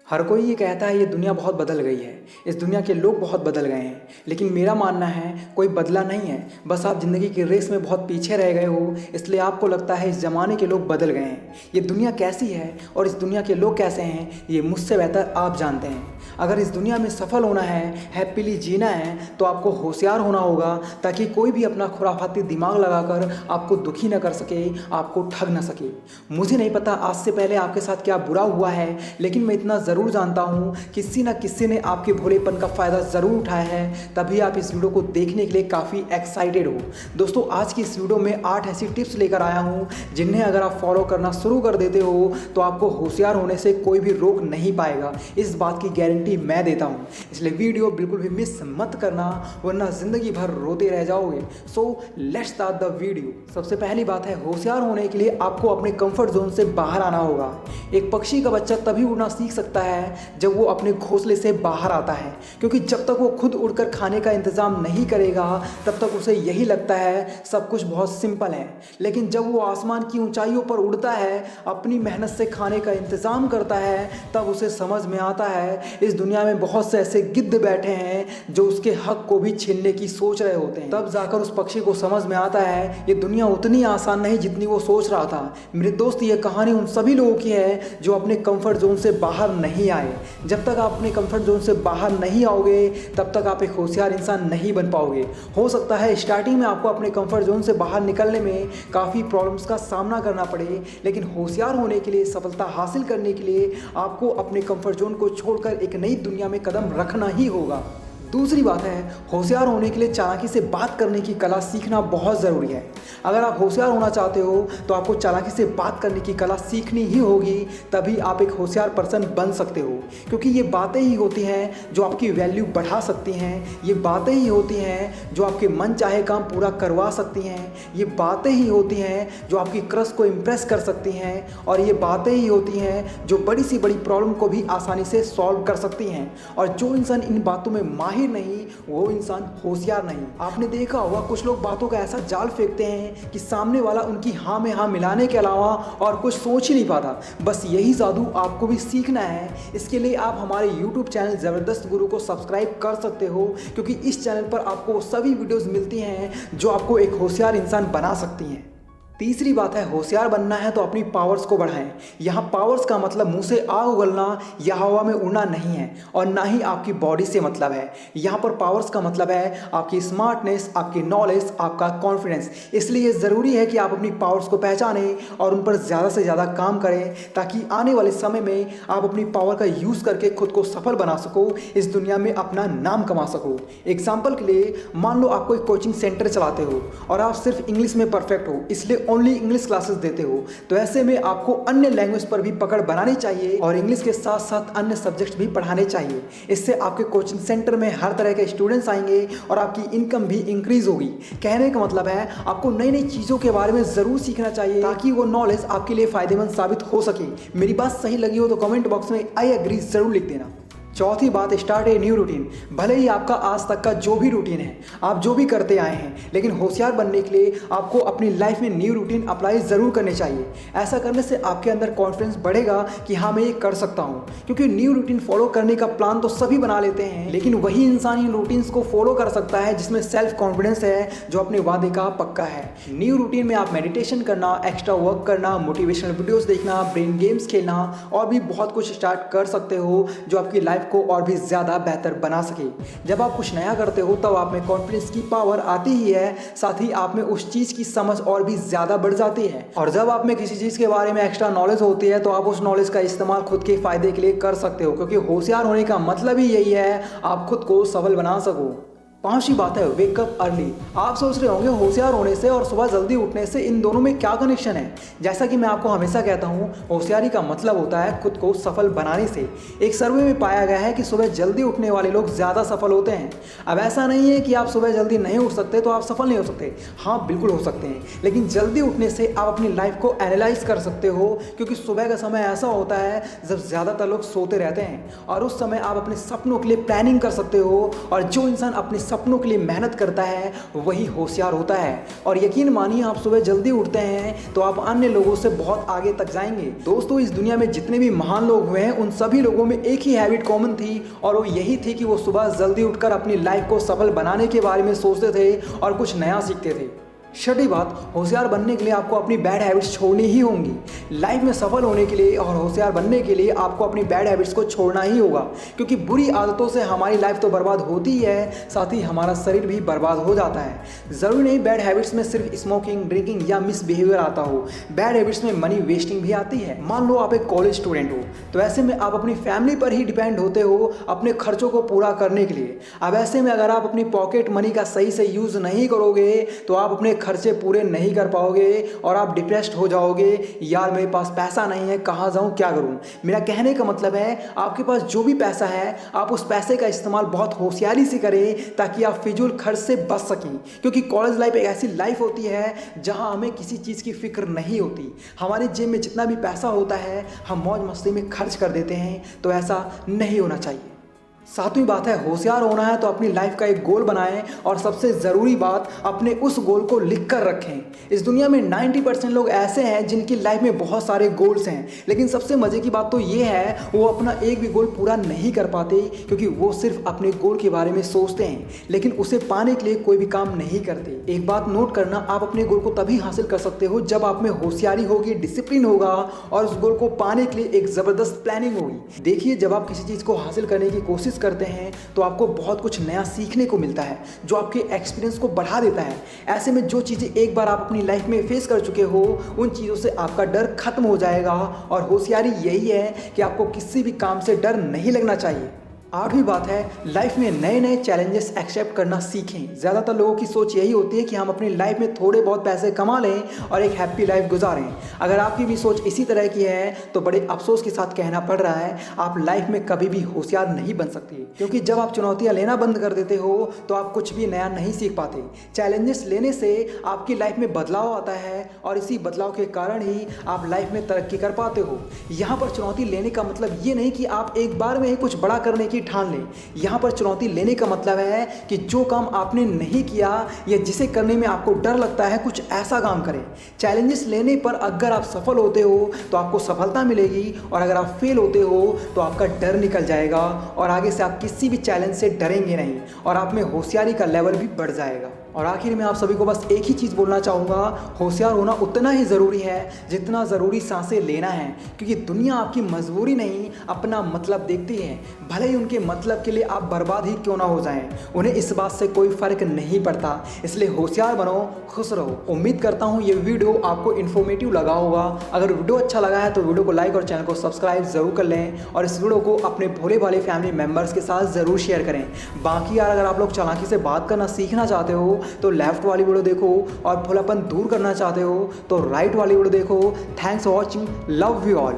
हर कोई ये कहता है ये दुनिया बहुत बदल गई है, इस दुनिया के लोग बहुत बदल गए हैं। लेकिन मेरा मानना है कोई बदला नहीं है, बस आप ज़िंदगी की रेस में बहुत पीछे रह गए हो, इसलिए आपको लगता है इस ज़माने के लोग बदल गए हैं। ये दुनिया कैसी है और इस दुनिया के लोग कैसे हैं, ये मुझसे बेहतर आप जानते हैं। अगर इस दुनिया में सफल होना है, हैप्पीली जीना है, तो आपको होशियार होना होगा, ताकि कोई भी अपना खुराफाती दिमाग लगाकर आपको दुखी न कर सके, आपको ठग न सके। मुझे नहीं पता आज से पहले आपके साथ क्या बुरा हुआ है, लेकिन मैं इतना ज़रूर जानता हूँ किसी न किसी ने आपके भोलेपन का फ़ायदा ज़रूर उठाया है, तभी आप इस वीडियो को देखने के लिए काफ़ी एक्साइटेड हो। दोस्तों, आज की इस वीडियो में 8 ऐसी टिप्स लेकर आया हूँ जिन्हें अगर आप फॉलो करना शुरू कर देते हो तो आपको होशियार होने से कोई भी रोक नहीं पाएगा। इस बात की गारंटी मैं देता हूं, इसलिए वीडियो बिल्कुल भी मिस मत करना, वरना जिंदगी भर रोते रह जाओगे। So let's start the video. सबसे पहली बात है, होशियार होने के लिए आपको अपने कंफर्ट जोन से बाहर आना होगा। एक पक्षी का बच्चा तभी उड़ना सीख सकता है जब वो अपने घोंसले से बाहर आता है, क्योंकि जब तक वो खुद उड़कर खाने का इंतजाम नहीं करेगा तब तक उसे यही लगता है सब कुछ बहुत सिंपल है। लेकिन जब वो आसमान की ऊंचाइयों पर उड़ता है, अपनी मेहनत से खाने का इंतजाम करता है, तब उसे समझ में आता है इस दुनिया में बहुत से ऐसे गिद्ध बैठे हैं जो उसके हक को भी छीनने की सोच रहे होते हैं। तब जाकर उस पक्षी को समझ में आता है ये दुनिया उतनी आसान नहीं जितनी वो सोच रहा था। मेरे दोस्त, ये कहानी उन सभी लोगों की है जो अपने कंफर्ट जोन से बाहर नहीं आए। जब तक आप अपने कंफर्ट जोन से बाहर नहीं आओगे तब तक आप एक होशियार इंसान नहीं बन पाओगे। हो सकता है स्टार्टिंग में आपको अपने कंफर्ट जोन से बाहर निकलने में काफ़ी प्रॉब्लम्स का सामना करना पड़े, लेकिन होशियार होने के लिए, सफलता हासिल करने के लिए आपको अपने कंफर्ट जोन को छोड़कर एक नई दुनिया में कदम रखना ही होगा। दूसरी बात है, होशियार होने के लिए चालाकी से बात करने की कला सीखना बहुत ज़रूरी है। अगर आप होशियार होना चाहते हो तो आपको चालाकी से बात करने की कला सीखनी ही होगी, तभी आप एक होशियार पर्सन बन सकते हो। क्योंकि ये बातें ही होती हैं जो आपकी वैल्यू बढ़ा सकती हैं, ये बातें ही होती हैं जो आपके मन चाहे काम पूरा करवा सकती हैं, ये बातें ही होती हैं जो आपकी क्रश को इम्प्रेस कर सकती हैं, और ये बातें ही होती हैं जो बड़ी सी बड़ी प्रॉब्लम को भी आसानी से सॉल्व कर सकती हैं। और जो इंसान इन बातों में माहिर नहीं, वो इंसान होशियार नहीं। आपने देखा होगा कुछ लोग बातों का ऐसा जाल फेंकते हैं कि सामने वाला उनकी हाँ में हाँ मिलाने के अलावा और कुछ सोच ही नहीं पाता। बस यही जादू आपको भी सीखना है। इसके लिए आप हमारे YouTube चैनल ज़बरदस्त गुरु को सब्सक्राइब कर सकते हो, क्योंकि इस चैनल पर आपको वो सभी वीडियोस मिलती हैं जो आपको एक होशियार इंसान बना सकती हैं। तीसरी बात है, होशियार बनना है तो अपनी पावर्स को बढ़ाएं। यहाँ पावर्स का मतलब मुंह से आग उगलना या हवा में उड़ना नहीं है, और ना ही आपकी बॉडी से मतलब है। यहाँ पर पावर्स का मतलब है आपकी स्मार्टनेस, आपकी नॉलेज, आपका कॉन्फिडेंस। इसलिए ज़रूरी है कि आप अपनी पावर्स को पहचानें और उन पर ज़्यादा से ज़्यादा काम करें, ताकि आने वाले समय में आप अपनी पावर का यूज़ करके खुद को सफल बना सको, इस दुनिया में अपना नाम कमा सको। एग्जाम्पल के लिए, मान लो आप कोई कोचिंग सेंटर चलाते हो और आप सिर्फ इंग्लिश में परफेक्ट हो, इसलिए ओनली इंग्लिश क्लासेस देते हो, तो ऐसे में आपको अन्य लैंग्वेज पर भी पकड़ बनानी चाहिए और इंग्लिश के साथ साथ अन्य सब्जेक्ट भी पढ़ाने चाहिए। इससे आपके कोचिंग सेंटर में हर तरह के स्टूडेंट्स आएंगे और आपकी इनकम भी इंक्रीज होगी। कहने का मतलब है आपको नई नई चीज़ों के बारे में ज़रूर सीखना चाहिए, ताकि वो नॉलेज आपके लिए फ़ायदेमंद साबित हो सके। मेरी बात सही लगी हो तो कमेंट बॉक्स में आई एग्री ज़रूर लिख देना। चौथी बात, स्टार्ट ए न्यू रूटीन। भले ही आपका आज तक का जो भी रूटीन है, आप जो भी करते आए हैं, लेकिन होशियार बनने के लिए आपको अपनी लाइफ में न्यू रूटीन अप्लाई ज़रूर करने चाहिए। ऐसा करने से आपके अंदर कॉन्फिडेंस बढ़ेगा कि हाँ, मैं ये कर सकता हूँ। क्योंकि न्यू रूटीन फॉलो करने का प्लान तो सभी बना लेते हैं, लेकिन वही इंसान इन रूटीन्स को फॉलो कर सकता है जिसमें सेल्फ कॉन्फिडेंस है, जो अपने वादे का पक्का है। न्यू रूटीन में आप मेडिटेशन करना, एक्स्ट्रा वर्क करना, मोटिवेशनल वीडियोस देखना, ब्रेन गेम्स खेलना और भी बहुत कुछ स्टार्ट कर सकते हो जो आपकी लाइफ को और भी ज़्यादा बेहतर बना सके। जब आप कुछ नया करते हो तब आप में कॉन्फिडेंस की पावर आती ही है, साथ ही आप में उस चीज़ की समझ और भी ज़्यादा बढ़ जाती है। और जब आप में किसी चीज़ के बारे में एक्स्ट्रा नॉलेज होती है तो आप उस नॉलेज का इस्तेमाल खुद के फ़ायदे के लिए कर सकते हो, क्योंकि होशियार होने का मतलब ही यही है आप खुद को सफल बना सको। पांचवी बात है, वेकअप अर्ली। आप सोच रहे होंगे होशियार होने से और सुबह जल्दी उठने से इन दोनों में क्या कनेक्शन है। जैसा कि मैं आपको हमेशा कहता हूँ, होशियारी का मतलब होता है खुद को सफल बनाने से। एक सर्वे में पाया गया है कि सुबह जल्दी उठने वाले लोग ज़्यादा सफल होते हैं। अब ऐसा नहीं है कि आप सुबह जल्दी नहीं उठ सकते तो आप सफल नहीं हो सकते। हाँ, बिल्कुल हो सकते हैं, लेकिन जल्दी उठने से आप अपनी लाइफ को एनालाइज कर सकते हो, क्योंकि सुबह का समय ऐसा होता है जब ज़्यादातर लोग सोते रहते हैं, और उस समय आप अपने सपनों के लिए प्लानिंग कर सकते हो। और जो इंसान अपने सपनों के लिए मेहनत करता है वही होशियार होता है। और यकीन मानिए, आप सुबह जल्दी उठते हैं तो आप अन्य लोगों से बहुत आगे तक जाएंगे। दोस्तों, इस दुनिया में जितने भी महान लोग हुए हैं उन सभी लोगों में एक ही हैबिट कॉमन थी, और वो यही थी कि वो सुबह जल्दी उठकर अपनी लाइफ को सफल बनाने के बारे में सोचते थे और कुछ नया सीखते थे। छठी बात, होशियार बनने के लिए आपको अपनी बैड हैबिट्स छोड़नी ही होंगी। लाइफ में सफल होने के लिए और होशियार बनने के लिए आपको अपनी बैड हैबिट्स को छोड़ना ही होगा, क्योंकि बुरी आदतों से हमारी लाइफ तो बर्बाद होती ही है, साथ ही हमारा शरीर भी बर्बाद हो जाता है। ज़रूरी नहीं बैड हैबिट्स में सिर्फ स्मोकिंग, ड्रिंकिंग या मिसबिहेवियर आता हो, बैड हैबिट्स में मनी वेस्टिंग भी आती है। मान लो आप एक कॉलेज स्टूडेंट हो, तो ऐसे में आप अपनी फैमिली पर ही डिपेंड होते हो अपने खर्चों को पूरा करने के लिए। अब ऐसे में अगर आप अपनी पॉकेट मनी का सही से यूज़ नहीं करोगे तो आप अपने खर्चे पूरे नहीं कर पाओगे और आप डिप्रेस्ड हो जाओगे। यार मेरे पास पैसा नहीं है, कहाँ जाऊँ, क्या करूँ। मेरा कहने का मतलब है, आपके पास जो भी पैसा है आप उस पैसे का इस्तेमाल बहुत होशियारी से करें ताकि आप फिजूल खर्च से बच सकें, क्योंकि कॉलेज लाइफ एक ऐसी लाइफ होती है जहाँ हमें किसी चीज़ की फिक्र नहीं होती। हमारे जेब में जितना भी पैसा होता है हम मौज मस्ती में खर्च कर देते हैं, तो ऐसा नहीं होना चाहिए। सातवीं बात है, होशियार होना है तो अपनी लाइफ का एक गोल बनाएं, और सबसे ज़रूरी बात, अपने उस गोल को लिख कर रखें। इस दुनिया में 90% लोग ऐसे हैं जिनकी लाइफ में बहुत सारे गोल्स हैं, लेकिन सबसे मज़े की बात तो ये है वो अपना एक भी गोल पूरा नहीं कर पाते, क्योंकि वो सिर्फ अपने गोल के बारे में सोचते हैं लेकिन उसे पाने के लिए कोई भी काम नहीं करते। एक बात नोट करना, आप अपने गोल को तभी हासिल कर सकते हो जब आप में होशियारी होगी, डिसिप्लिन होगा और उस गोल को पाने के लिए एक ज़बरदस्त प्लानिंग होगी। देखिए, जब आप किसी चीज़ को हासिल करने की कोशिश करते हैं तो आपको बहुत कुछ नया सीखने को मिलता है जो आपके एक्सपीरियंस को बढ़ा देता है। ऐसे में जो चीज़ें एक बार आप अपनी लाइफ में फेस कर चुके हो उन चीज़ों से आपका डर खत्म हो जाएगा, और होशियारी यही है कि आपको किसी भी काम से डर नहीं लगना चाहिए। आठवीं बात है, लाइफ में नए नए चैलेंजेस एक्सेप्ट करना सीखें। ज़्यादातर लोगों की सोच यही होती है कि हम अपनी लाइफ में थोड़े बहुत पैसे कमा लें और एक हैप्पी लाइफ गुजारें। अगर आपकी भी सोच इसी तरह की है तो बड़े अफसोस के साथ कहना पड़ रहा है, आप लाइफ में कभी भी होशियार नहीं बन सकते, क्योंकि जब आप चुनौतियाँ लेना बंद कर देते हो तो आप कुछ भी नया नहीं सीख पाते। चैलेंजेस लेने से आपकी लाइफ में बदलाव आता है और इसी बदलाव के कारण ही आप लाइफ में तरक्की कर पाते हो। यहाँ पर चुनौती लेने का मतलब ये नहीं कि आप एक बार में ही कुछ बड़ा करने की ठान लें। यहाँ पर चुनौती लेने का मतलब है कि जो काम आपने नहीं किया या जिसे करने में आपको डर लगता है, कुछ ऐसा काम करें। चैलेंजेस लेने पर अगर आप सफल होते हो तो आपको सफलता मिलेगी, और अगर आप फेल होते हो तो आपका डर निकल जाएगा और आगे से आप किसी भी चैलेंज से डरेंगे नहीं और आप में होशियारी का लेवल भी बढ़ जाएगा। और आखिर में आप सभी को बस एक ही चीज़ बोलना चाहूँगा, होशियार होना उतना ही ज़रूरी है जितना ज़रूरी सांसें लेना है, क्योंकि दुनिया आपकी मजबूरी नहीं अपना मतलब देखती है। भले ही उनके मतलब के लिए आप बर्बाद ही क्यों ना हो जाएं, उन्हें इस बात से कोई फ़र्क नहीं पड़ता। इसलिए होशियार बनो, खुश रहो। उम्मीद करता हूँ ये वीडियो आपको इन्फॉर्मेटिव लगा होगा। अगर वीडियो अच्छा लगा है तो वीडियो को लाइक और चैनल को सब्सक्राइब ज़रूर कर लें, और इस वीडियो को अपने भोले भाले फैमिली मेम्बर्स के साथ ज़रूर शेयर करें। बाकी यार, अगर आप लोग चालाकी से बात करना सीखना चाहते हो तो लेफ्ट वाली वीडियो देखो, और भोलापन दूर करना चाहते हो तो राइट वाली वीडियो देखो। Thanks for watching, love you all.